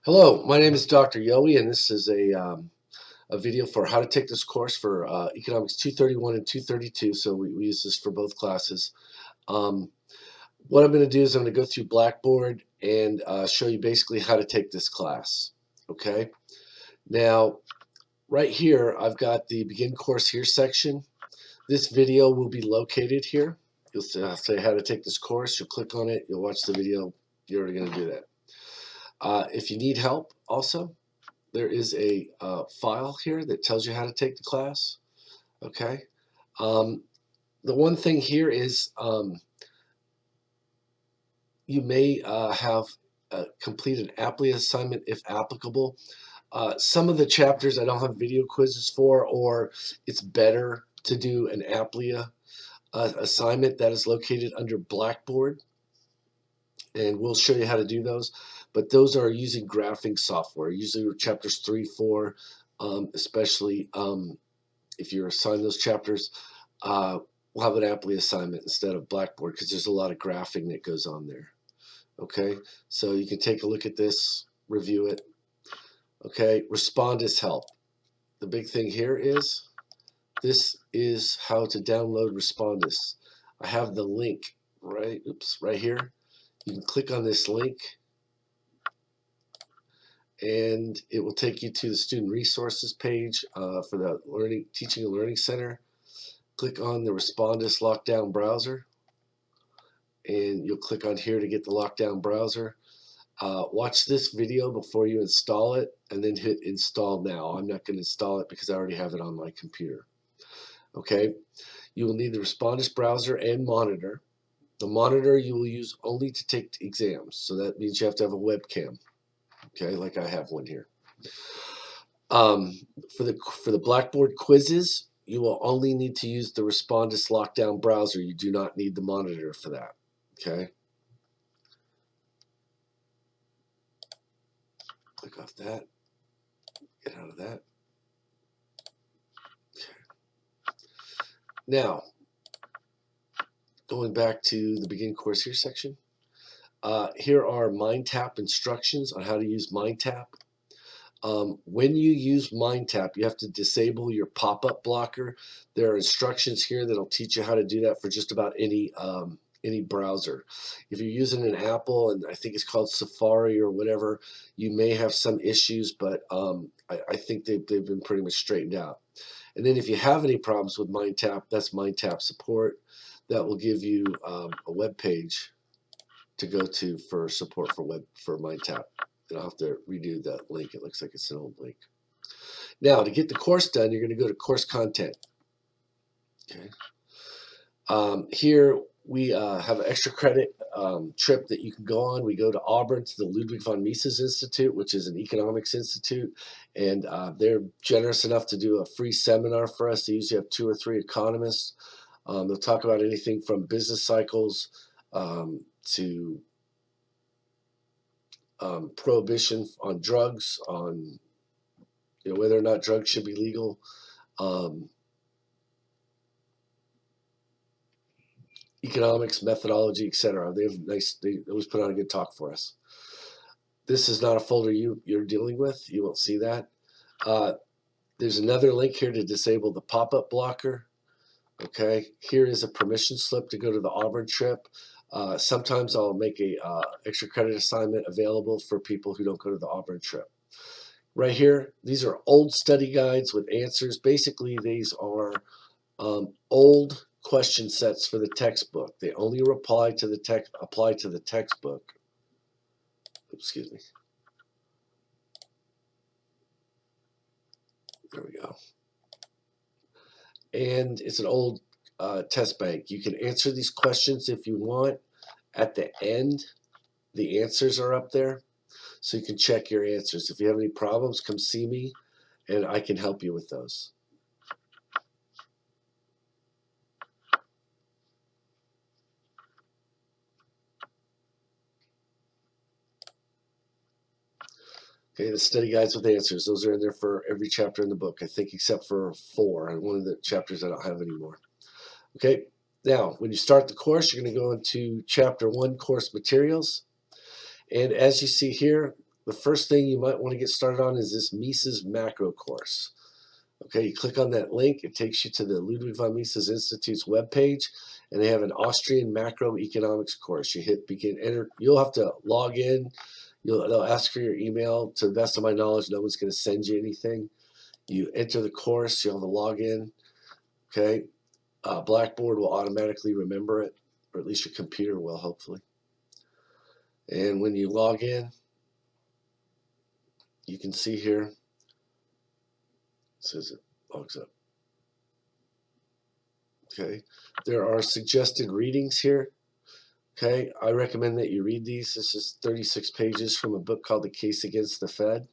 Hello, my name is Dr. Yowie, and this is a video for how to take this course for Economics 231 and 232. So we use this for both classes. Um, what I'm going to do is I'm going to go through Blackboard and show you basically how to take this class. Okay. Now, right here, I've got the Begin Course Here section. This video will be located here. You'll say how to take this course. You'll click on it. You'll watch the video. You're already going to do that. If you need help, also, there is a file here that tells you how to take the class. Okay. The one thing here is you may have completed an APLIA assignment if applicable. Some of the chapters I don't have video quizzes for, or it's better to do an APLIA assignment that is located under Blackboard, and we'll show you how to do those. But those are using graphing software, usually chapters 3, 4, especially if you're assigned those chapters. We'll have an APLIA assignment instead of Blackboard because there's a lot of graphing that goes on there. Okay, so you can take a look at this, review it. Okay, Respondus help. The big thing here is this is how to download Respondus. I have the link right here. You can click on this link and it will take you to the student resources page for the Teaching and Learning Center. Click on the Respondus lockdown browser and you'll click on here to get the lockdown browser. Watch this video before you install it and then hit install now. I'm not going to install it because I already have it on my computer. Okay, you will need the Respondus browser and monitor. The monitor you will use only to take exams, so that means you have to have a webcam. Okay, like I have one here. For the Blackboard quizzes, you will only need to use the Respondus lockdown browser. You do not need the monitor for that. Okay. Click off that. Get out of that. Okay. Now, going back to the Begin Course Here section. Here are MindTap instructions on how to use MindTap. When you use MindTap, you have to disable your pop-up blocker. There are instructions here that'll teach you how to do that for just about any browser. If you're using an Apple, and I think it's called Safari or whatever, you may have some issues, but I think they've been pretty much straightened out. And then if you have any problems with MindTap, that's MindTap support. That will give you a web page to go to for support for MindTap. And I'll have to redo that link. It looks like it's an old link. Now, to get the course done, you're going to go to course content. Okay. Here we have an extra credit trip that you can go on. We go to Auburn to the Ludwig von Mises Institute, which is an economics institute, and they're generous enough to do a free seminar for us. They usually have 2 or 3 economists. They'll talk about anything from business cycles to prohibition on drugs, on whether or not drugs should be legal, economics, methodology, etc. They always put on a good talk for us. This is not a folder you're dealing with. You won't see that. There's another link here to disable the pop-up blocker. Okay, here is a permission slip to go to the Auburn trip. Sometimes I'll make a extra credit assignment available for people who don't go to the Auburn trip. Right here, these are old study guides with answers. Basically, these are old question sets for the textbook. They only apply to the textbook. Excuse me. There we go. And it's an old test bank. You can answer these questions if you want. At the end, the answers are up there, so you can check your answers. If you have any problems, come see me, and I can help you with those. Okay, the study guides with answers. Those are in there for every chapter in the book, I think, except for 4, and one of the chapters I don't have anymore. Okay, now when you start the course, you're going to go into Chapter 1, Course Materials. And as you see here, the first thing you might want to get started on is this Mises macro course. Okay, you click on that link, it takes you to the Ludwig von Mises Institute's webpage, and they have an Austrian macroeconomics course. You hit begin, enter, you'll have to log in, they'll ask for your email. To the best of my knowledge, no one's going to send you anything. You enter the course, you'll have a login, okay? Blackboard will automatically remember it, or at least your computer will, hopefully. And when you log in, you can see here, it says it logs up. Okay, there are suggested readings here. Okay, I recommend that you read these. This is 36 pages from a book called The Case Against the Fed.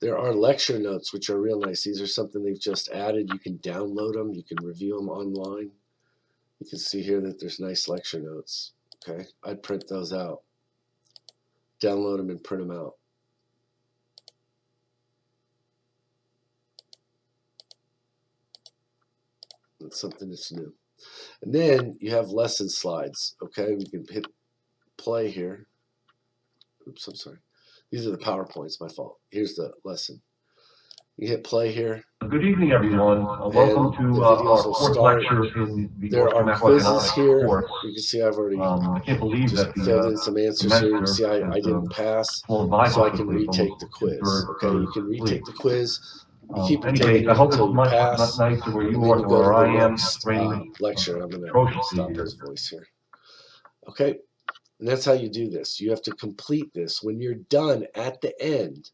There are lecture notes, which are real nice. These are something they've just added. You can download them. You can review them online. You can see here that there's nice lecture notes. Okay, I'd print those out. Download them and print them out. That's something that's new. And then you have lesson slides. Okay, we can hit play here. Oops, I'm sorry. These are the PowerPoints, my fault. Here's the lesson. You hit play here. Good evening, everyone. Welcome to our fourth lecture in the There are quizzes here. course. You can see I've already I can't believe just that filled in some answers here. You can see I didn't pass, so I can retake the quiz. Okay, you can retake the quiz. You keep retaking it until you pass, and then you go to the next lecture. I'm going to stop his voice here. Okay, and that's how you do this. You have to complete this. When you're done at the end,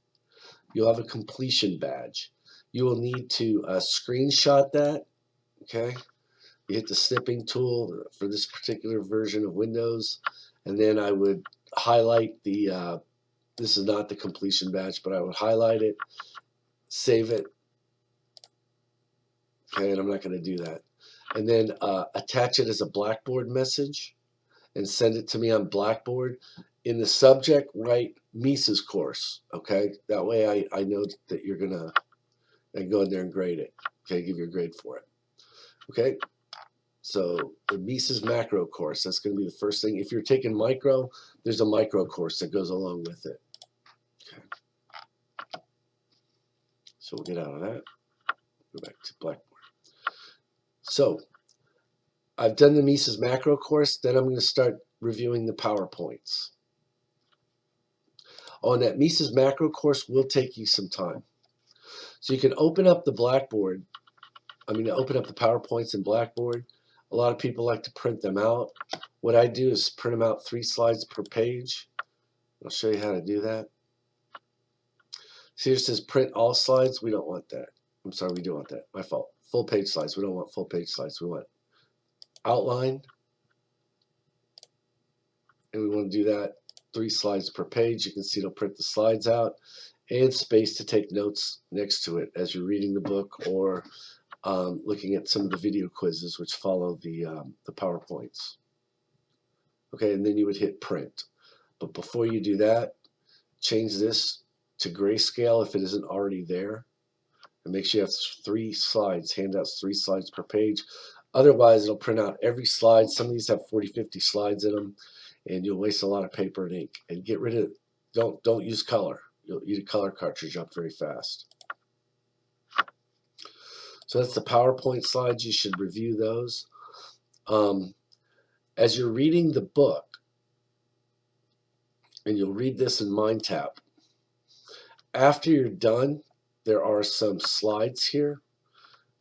you'll have a completion badge. You will need to screenshot that. Okay, you hit the snipping tool for this particular version of Windows, and then I would highlight the, this is not the completion badge, but I would highlight it, save it. Okay, and I'm not going to do that. And then attach it as a Blackboard message and send it to me on Blackboard. In the subject, write Mises course. Okay, that way I know that you're going to go in there and grade it. Okay, give you a grade for it. Okay, so the Mises macro course, that's going to be the first thing. If you're taking micro, there's a micro course that goes along with it. Okay, so we'll get out of that. Go back to Blackboard. So I've done the Mises macro course, then I'm going to start reviewing the PowerPoints. Oh, and that Mises macro course will take you some time. So you can open up the Blackboard, open up the PowerPoints in Blackboard. A lot of people like to print them out. What I do is print them out 3 slides per page. I'll show you how to do that. See, it says print all slides. We don't want that. I'm sorry, we do want that. My fault. Full page slides. We don't want full page slides. We want outline. And we want to do that 3 slides per page. You can see it'll print the slides out and space to take notes next to it as you're reading the book or looking at some of the video quizzes which follow the PowerPoints. Okay, and then you would hit print. But before you do that, change this to grayscale if it isn't already there. And make sure you have 3 slides, handouts 3 slides per page. Otherwise, it'll print out every slide. Some of these have 40, 50 slides in them, and you'll waste a lot of paper and ink. And get rid of, don't use color. You'll eat a color cartridge up very fast. So that's the PowerPoint slides. You should review those. As you're reading the book, and you'll read this in MindTap, after you're done, there are some slides here.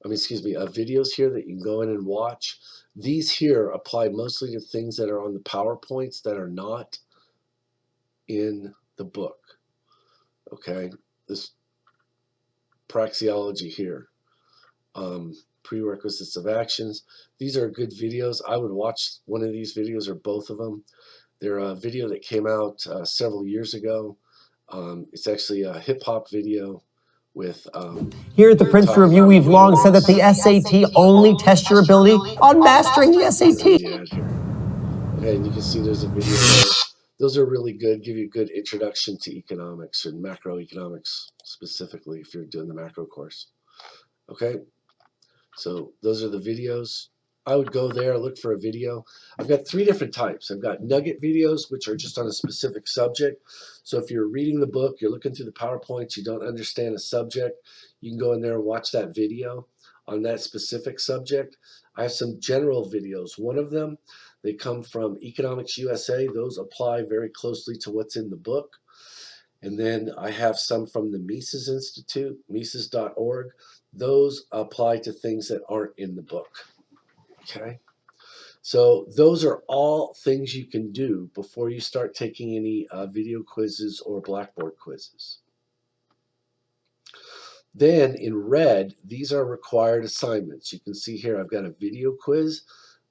Videos here that you can go in and watch. These here apply mostly to things that are on the PowerPoints that are not in the book. Okay, this praxeology here, prerequisites of actions. These are good videos. I would watch one of these videos or both of them. They're a video that came out several years ago. It's actually a hip-hop video with here at the Princeton Review, we've long said that the SAT only tests your ability on mastering the SAT. Okay, and you can see there's a video there. Those are really good, give you a good introduction to economics and macroeconomics specifically if you're doing the macro course. Okay, so those are the videos. I would go there, look for a video. I've got 3 different types. I've got nugget videos, which are just on a specific subject. So if you're reading the book, you're looking through the PowerPoints, you don't understand a subject, you can go in there and watch that video on that specific subject. I have some general videos. One of them, they come from Economics USA. Those apply very closely to what's in the book. And then I have some from the Mises Institute, Mises.org. Those apply to things that aren't in the book. Okay? So those are all things you can do before you start taking any video quizzes or Blackboard quizzes. Then in red, these are required assignments. You can see here I've got a video quiz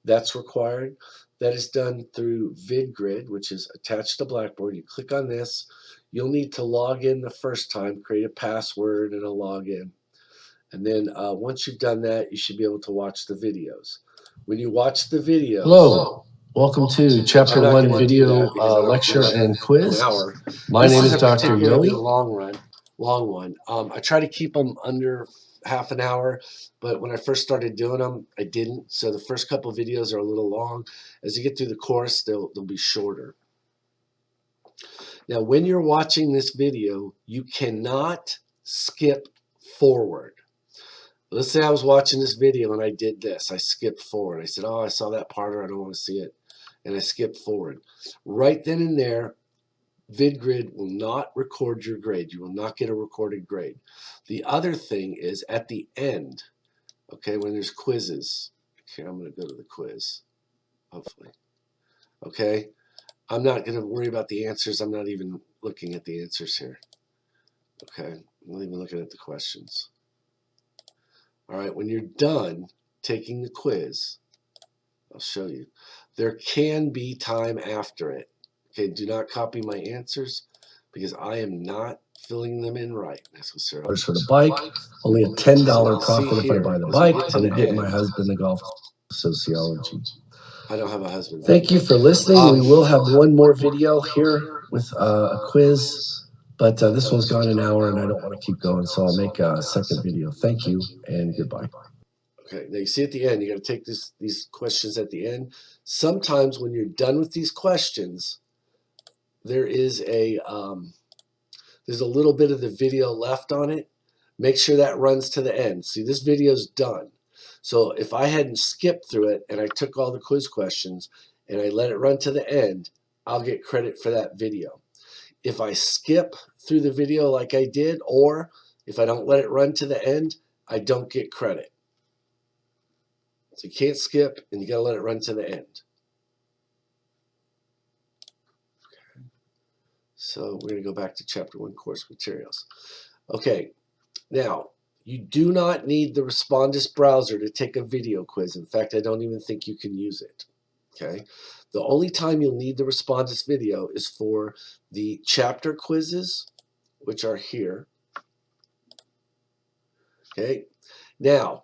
that's required. That is done through VidGrid, which is attached to Blackboard. You click on this. You'll need to log in the first time, create a password and a login. And then once you've done that, you should be able to watch the videos. When you watch the videos... Hello, welcome to Chapter 1 video lecture and quiz. My name is Dr. Yowie. Long one. I try to keep them under half an hour, but when I first started doing them, I didn't. So the first couple of videos are a little long. As you get through the course, they'll be shorter. Now, when you're watching this video, you cannot skip forward. Let's say I was watching this video and I did this. I skipped forward. I said, oh, I saw that part, or I don't want to see it. And I skipped forward. Right then and there, VidGrid will not record your grade. You will not get a recorded grade. The other thing is at the end, okay, when there's quizzes. Okay, I'm going to go to the quiz, hopefully. Okay, I'm not going to worry about the answers. I'm not even looking at the answers here. Okay, I'm not even looking at the questions. All right, when you're done taking the quiz, I'll show you. There can be time after it. Okay, do not copy my answers because I am not filling them in right. That's what Sarah For the bike, only a $10 profit if I buy the bike, and I get my husband the golf sociology. I don't have a husband. Thank you for listening. We will have one more video here with a quiz, but this one's gone an hour and I don't want to keep going, so I'll make a second video. Thank you and goodbye. Okay, now you see at the end, you got to take these questions at the end. Sometimes when you're done with these questions, there is there's a little bit of the video left on it. Make sure that runs to the end. See, this video's done. So if I hadn't skipped through it and I took all the quiz questions and I let it run to the end, I'll get credit for that video. If I skip through the video like I did, or if I don't let it run to the end, I don't get credit. So you can't skip, and you got to let it run to the end. Okay. So we're going to go back to Chapter 1 course materials. Okay, now you do not need the Respondus browser to take a video quiz. In fact, I don't even think you can use it. Okay, the only time you'll need the Respondus video is for the chapter quizzes, which are here. Okay, now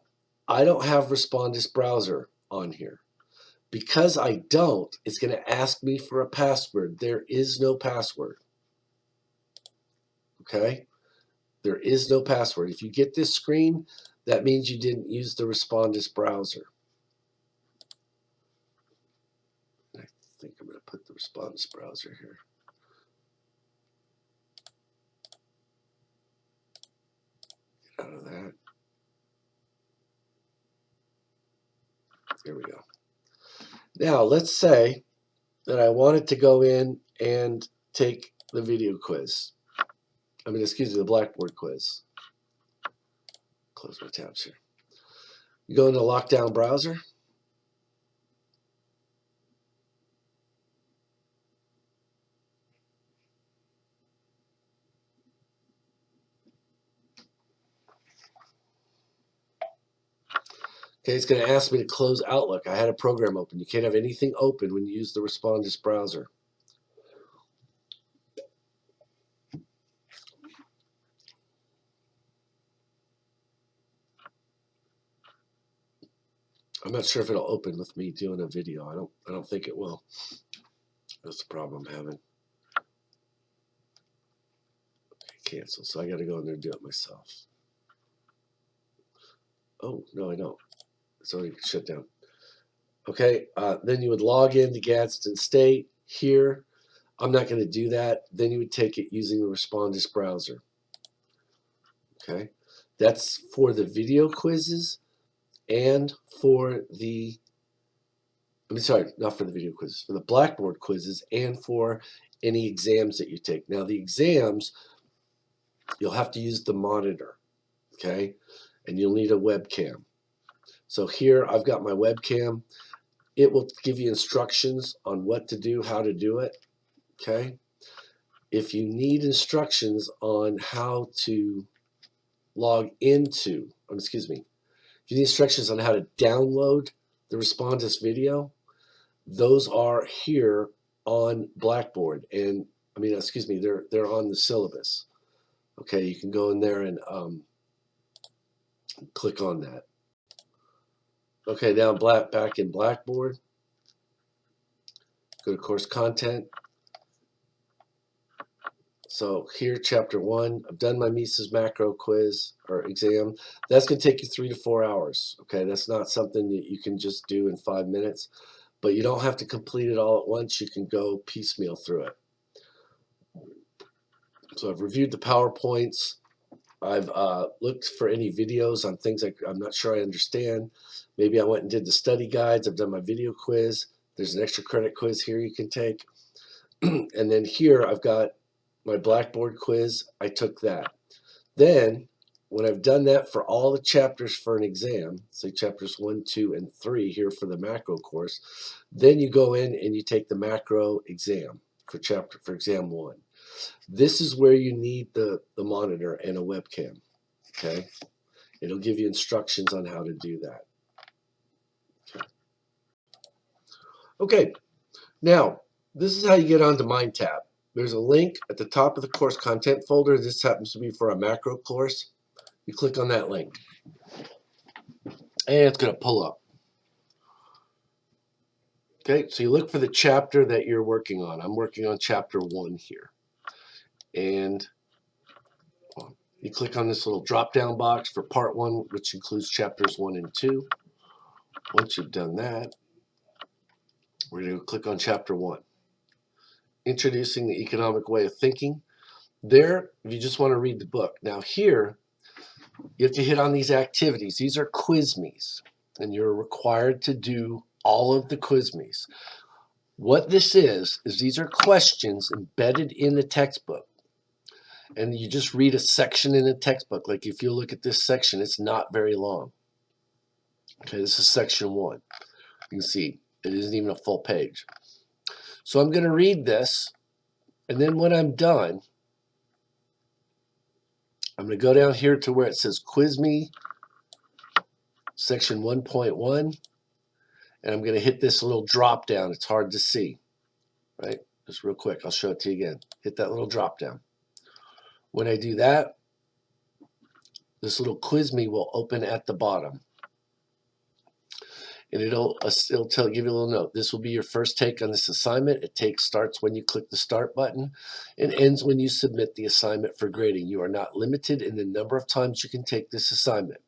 I don't have Respondus browser on here. Because I don't, it's going to ask me for a password. There is no password. Okay? There is no password. If you get this screen, that means you didn't use the Respondus browser. I think I'm going to put the Respondus browser here. Get out of that. There we go. Now, let's say that I wanted to go in and take the video quiz. Excuse me, the Blackboard quiz. Close my tabs here. You go into Lockdown Browser. Okay, it's going to ask me to close Outlook. I had a program open. You can't have anything open when you use the Respondus browser. I'm not sure if it'll open with me doing a video. I don't think it will. That's the problem I'm having. Okay, cancel. So I got to go in there and do it myself. Oh, no, I don't. It's already shut down. Okay, then you would log into Gadsden State here. I'm not going to do that. Then you would take it using the Respondus browser. Okay, that's for the video quizzes and for the, sorry, not for the video quizzes, for the Blackboard quizzes and for any exams that you take. Now, the exams, you'll have to use the monitor, okay, and you'll need a webcam. So here I've got my webcam. It will give you instructions on what to do, how to do it, okay? If you need instructions on how to log into, excuse me, if you need instructions on how to download the Respondus video, those are here on Blackboard. And excuse me, they're on the syllabus. Okay, you can go in there and click on that. Okay, now back in Blackboard, go to course content. So here, chapter 1, I've done my Mises macro quiz or exam. That's going to take you 3 to 4 hours. Okay, that's not something that you can just do in 5 minutes, but you don't have to complete it all at once. You can go piecemeal through it. So I've reviewed the PowerPoints. I've looked for any videos on things I'm not sure I understand. Maybe I went and did the study guides. I've done my video quiz. There's an extra credit quiz here you can take. And then here I've got my Blackboard quiz. I took that. Then when I've done that for all the chapters for an exam, say chapters 1, 2, and 3 here for the macro course, then you go in and you take the macro exam for exam 1. This is where you need the monitor and a webcam. Okay, it'll give you instructions on how to do that. Okay, now this is how you get onto MindTap. There's a link at the top of the course content folder. This happens to be for a macro course. You click on that link, and it's going to pull up. Okay, so you look for the chapter that you're working on. I'm working on chapter 1 here. And you click on this little drop-down box for part 1, which includes chapters 1 and 2. Once you've done that, we're going to click on chapter 1. Introducing the Economic Way of Thinking. There, if you just want to read the book. Now here, you have to hit on these activities. These are Quizmes, and you're required to do all of the Quizmes. What this is these are questions embedded in the textbook. And you just read a section in the textbook. Like if you look at this section, it's not very long. Okay, this is section 1. You can see it isn't even a full page. So I'm going to read this, and then when I'm done, I'm going to go down here to where it says Quiz Me, section 1.1, and I'm going to hit this little drop down. It's hard to see, right? Just real quick, I'll show it to you again. Hit that little drop down. When I do that, this little Quiz Me will open at the bottom. And it'll give you a little note. This will be your first take on this assignment. It starts when you click the start button and ends when you submit the assignment for grading. You are not limited in the number of times you can take this assignment.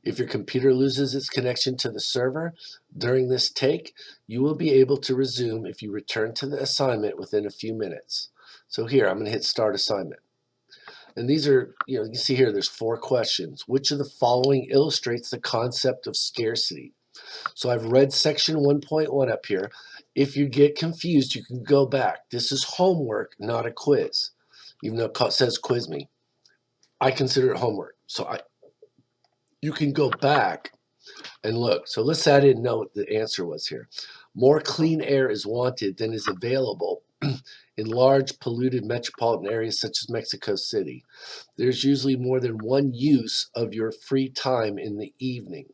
If your computer loses its connection to the server during this take, you will be able to resume if you return to the assignment within a few minutes. So here, I'm going to hit Start Assignment. And these are, you can see here, there's 4 questions. Which of the following illustrates the concept of scarcity? So I've read section 1.1 up here. If you get confused, you can go back. This is homework, not a quiz. Even though it says Quiz Me, I consider it homework. So you can go back and look. So let's say I didn't know what the answer was here. More clean air is wanted than is available in large polluted metropolitan areas such as Mexico City. There's usually more than one use of your free time in the evening.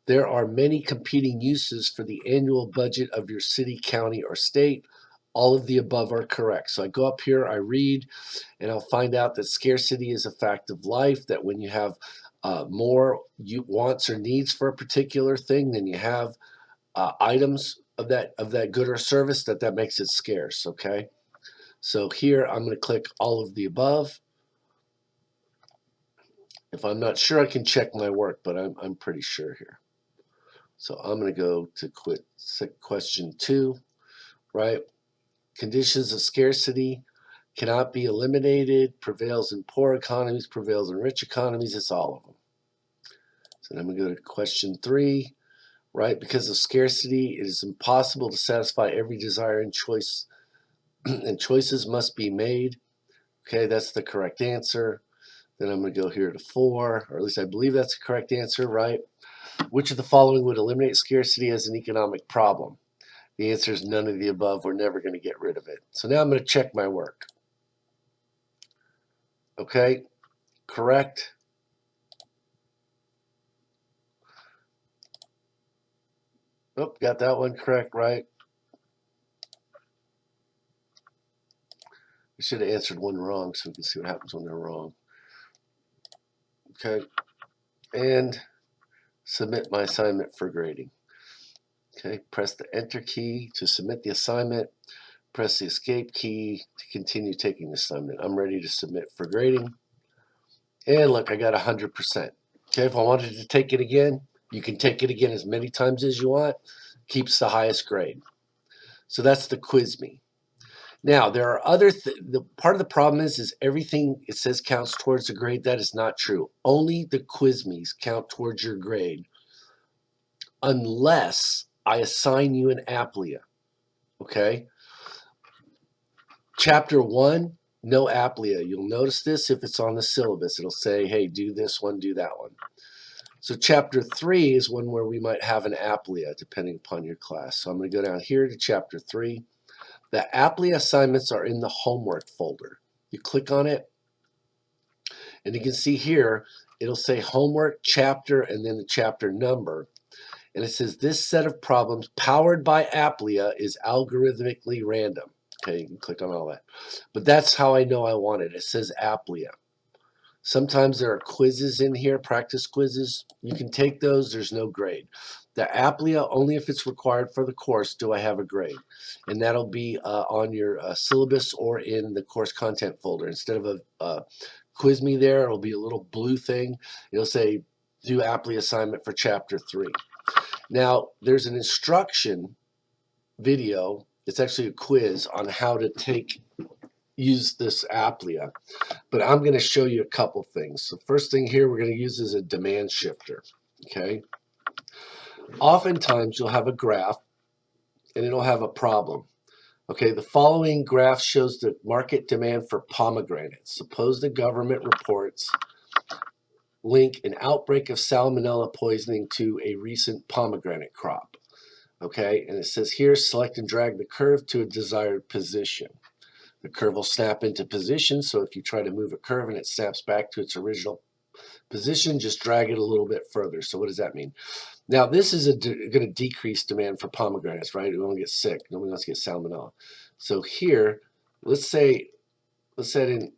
There are many competing uses for the annual budget of your city, county, or state. All of the above are correct. So I go up here, I read, and I'll find out that scarcity is a fact of life, that when you have more wants or needs for a particular thing than you have items of that good or service, that makes it scarce, okay? So here I'm going to click all of the above. If I'm not sure, I can check my work, but I'm pretty sure here. So I'm going to go to question 2, right? Conditions of scarcity cannot be eliminated, prevails in poor economies, prevails in rich economies, it's all of them. So then I'm going to go to question 3, right? Because of scarcity, it is impossible to satisfy every desire and choice, and choices must be made. Okay, that's the correct answer. Then I'm going to go here to 4, or at least I believe that's the correct answer, right? Which of the following would eliminate scarcity as an economic problem? The answer is none of the above. We're never going to get rid of it. So now I'm going to check my work. Okay, correct. Oh, got that one correct, right? I should have answered one wrong so we can see what happens when they're wrong. Okay, and submit my assignment for grading. Okay, press the enter key to submit the assignment. Press the escape key to continue taking the assignment. I'm ready to submit for grading. And look, I got 100%. Okay, if I wanted to take it again, you can take it again as many times as you want. Keeps the highest grade. So that's the QuizMe. Now, there are other part of the problem is everything it says counts towards a grade. That is not true. Only the QuizMes count towards your grade unless I assign you an Applia. Okay? Chapter 1, no Applia. You'll notice this if it's on the syllabus. It'll say, hey, do this one, do that one. So chapter 3 is one where we might have an Applia, depending upon your class. So I'm going to go down here to chapter 3. The Applia assignments are in the homework folder. You click on it, and you can see here, it'll say homework, chapter, and then the chapter number. And it says this set of problems powered by Applia is algorithmically random. Okay, you can click on all that. But that's how I know I want it. It says Applia. Sometimes there are quizzes in here, practice quizzes. You can take those. There's no grade. The Applia, only if it's required for the course do I have a grade. And that'll be on your syllabus or in the course content folder. Instead of a QuizMe there, it'll be a little blue thing. It'll say, do Applia assignment for chapter 3. Now, there's an instruction video. It's actually a quiz on how to use this Applia. But I'm going to show you a couple things. So first thing here we're going to use is a demand shifter. Okay. Oftentimes you'll have a graph and it'll have a problem. Okay, the following graph shows the market demand for pomegranates. Suppose the government reports link an outbreak of salmonella poisoning to a recent pomegranate crop. Okay, and it says here select and drag the curve to a desired position. The curve will snap into position, so if you try to move a curve and it snaps back to its original position, just drag it a little bit further. So what does that mean? Now, this is going to decrease demand for pomegranates, right? We don't get sick. Nobody wants to get salmonella. So here, let's set in,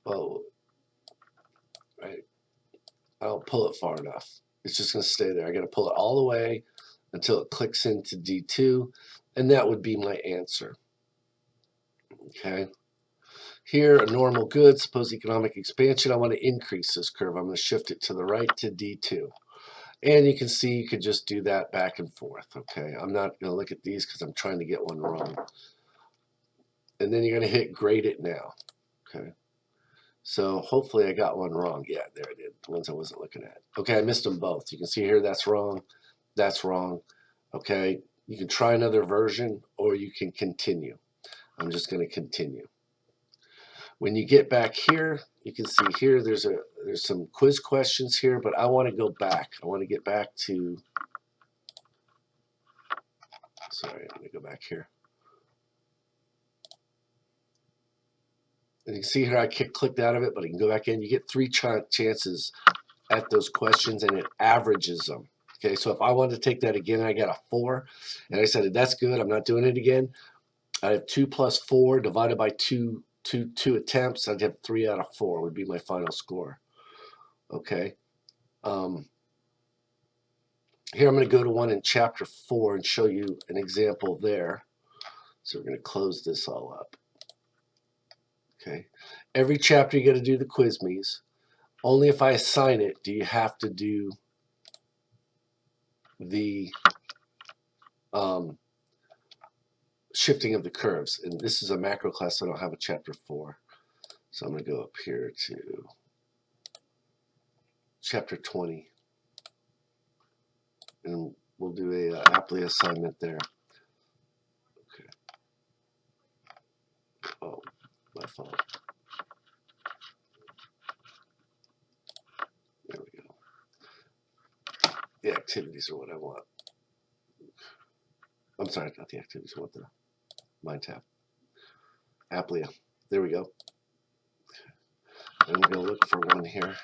oh, right, I don't pull it far enough. It's just going to stay there. I got to pull it all the way until it clicks into D2, and that would be my answer. Okay. Here, a normal good, suppose economic expansion. I want to increase this curve. I'm going to shift it to the right to D2. And you can see you could just do that back and forth. Okay, I'm not going to look at these because I'm trying to get one wrong. And then you're going to hit grade it now. Okay, so hopefully I got one wrong. Yeah, there it is, the ones I wasn't looking at. Okay, I missed them both. You can see here that's wrong. That's wrong. Okay, you can try another version or you can continue. I'm just going to continue. When you get back here, you can see here there's some quiz questions here, but I want to go back. I want to get back to, sorry, let me go back here. And you can see here I clicked out of it, but I can go back in. You get 3 chances at those questions, and it averages them. Okay, so if I wanted to take that again, I got a 4, and I said, that's good, I'm not doing it again. I have 2 plus 4 divided by 2 attempts. I'd have 3 out of 4 would be my final score. Okay. Here I'm going to go to one in chapter 4 and show you an example there. So we're going to close this all up. Okay. Every chapter you got to do the QuizMes. Only if I assign it do you have to do the shifting of the curves. And this is a macro class, so I don't have a chapter 4. So I'm going to go up here to chapter 20. And we'll do a Applia assignment there. Okay. Oh, my phone. There we go. The activities are what I want. I'm sorry, not the activities. I want the Mind tab. Applia. There we go. And we're going to look for one here.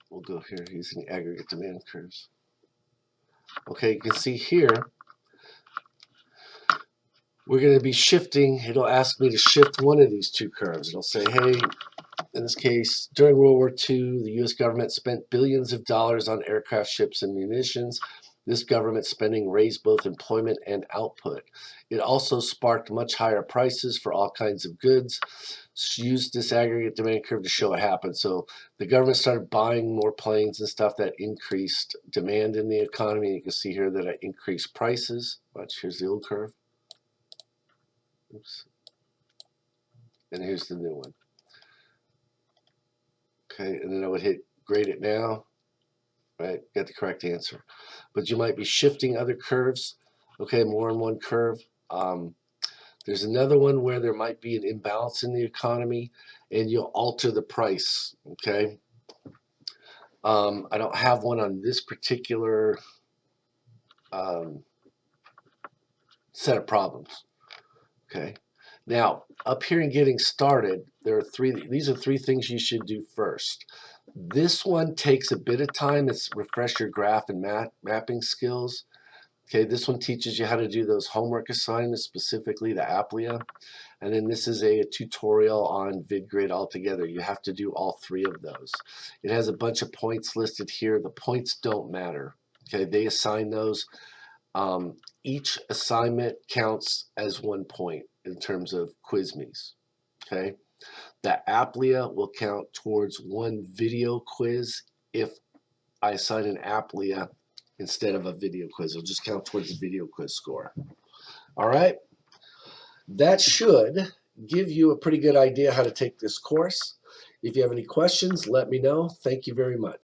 We'll go here using aggregate demand curves. Okay, you can see here, we're going to be shifting. It'll ask me to shift one of these two curves. It'll say, hey, in this case, during World War II, the U.S. government spent billions of dollars on aircraft, ships, and munitions. This government spending raised both employment and output. It also sparked much higher prices for all kinds of goods. Used this aggregate demand curve to show what happened. So the government started buying more planes and stuff that increased demand in the economy. You can see here that it increased prices. Watch, here's the old curve. Oops. And here's the new one. Okay, and then I would hit grade it now. Right, got the correct answer. But you might be shifting other curves. Okay, more in one curve. There's another one where there might be an imbalance in the economy and you'll alter the price. Okay. I don't have one on this particular set of problems. Okay. Now, up here in getting started, these are 3 things you should do first. This one takes a bit of time. It's refresh your graph and mapping skills. Okay, this one teaches you how to do those homework assignments, specifically the Applia. And then this is a tutorial on VidGrid altogether. You have to do all 3 of those. It has a bunch of points listed here. The points don't matter. Okay, they assign those. Each assignment counts as 1 point in terms of QuizMes. Okay, the Applia will count towards 1 video quiz if I assign an Applia instead of a video quiz. It'll just count towards the video quiz score. All right. That should give you a pretty good idea how to take this course. If you have any questions, let me know. Thank you very much.